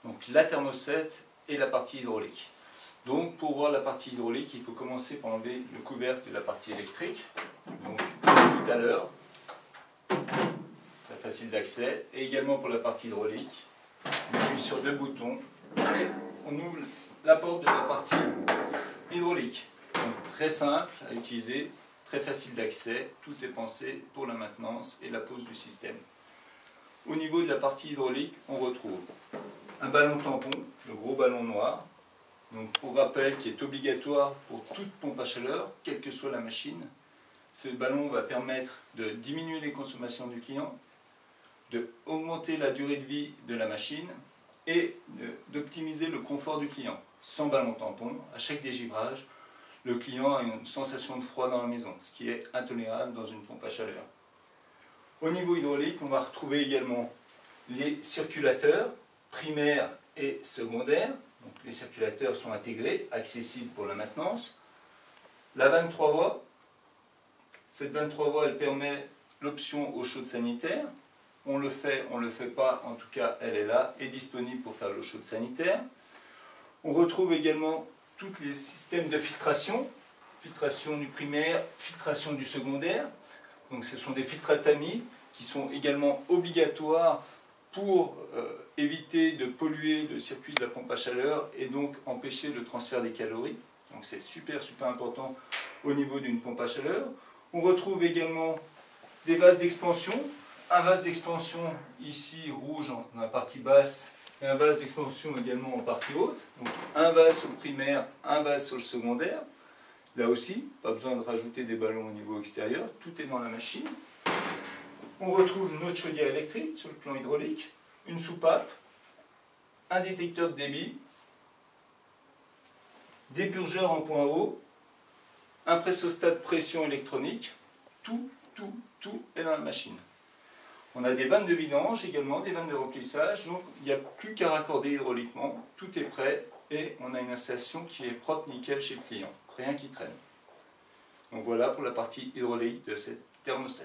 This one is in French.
donc la thermostat et la partie hydraulique. Donc pour voir la partie hydraulique, il faut commencer par enlever le couvercle de la partie électrique. Donc tout à l'heure, très facile d'accès, et également pour la partie hydraulique. On appuie sur deux boutons et on ouvre la porte de la partie hydraulique. Donc très simple à utiliser, très facile d'accès, tout est pensé pour la maintenance et la pose du système. Au niveau de la partie hydraulique, on retrouve un ballon tampon, le gros ballon noir, donc pour rappel qui est obligatoire pour toute pompe à chaleur, quelle que soit la machine. Ce ballon va permettre de diminuer les consommations du client, d'augmenter la durée de vie de la machine et d'optimiser le confort du client. Sans ballon tampon, à chaque dégivrage, le client a une sensation de froid dans la maison, ce qui est intolérable dans une pompe à chaleur. Au niveau hydraulique, on va retrouver également les circulateurs primaires et secondaires. Donc, les circulateurs sont intégrés, accessibles pour la maintenance. La 23 voies, cette 23 voies, elle permet l'option eau chaude sanitaire. On le fait pas, en tout cas elle est là, et disponible pour faire l'eau chaude sanitaire. On retrouve également tous les systèmes de filtration du primaire, filtration du secondaire. Donc ce sont des filtres à tamis qui sont également obligatoires pour éviter de polluer le circuit de la pompe à chaleur et donc empêcher le transfert des calories. Donc c'est super important au niveau d'une pompe à chaleur. On retrouve également des vases d'expansion. Un vase d'expansion ici rouge dans la partie basse et un vase d'expansion également en partie haute. Donc un vase sur le primaire, un vase sur le secondaire. Là aussi, pas besoin de rajouter des ballons au niveau extérieur, tout est dans la machine. On retrouve notre chaudière électrique sur le plan hydraulique, une soupape, un détecteur de débit, des purgeurs en point haut, un pressostat de pression électronique, tout est dans la machine. On a des vannes de vidange également, des vannes de remplissage, donc il n'y a plus qu'à raccorder hydrauliquement, tout est prêt et on a une installation qui est propre, nickel chez le client, rien qui traîne. Donc voilà pour la partie hydraulique de cette thermostat.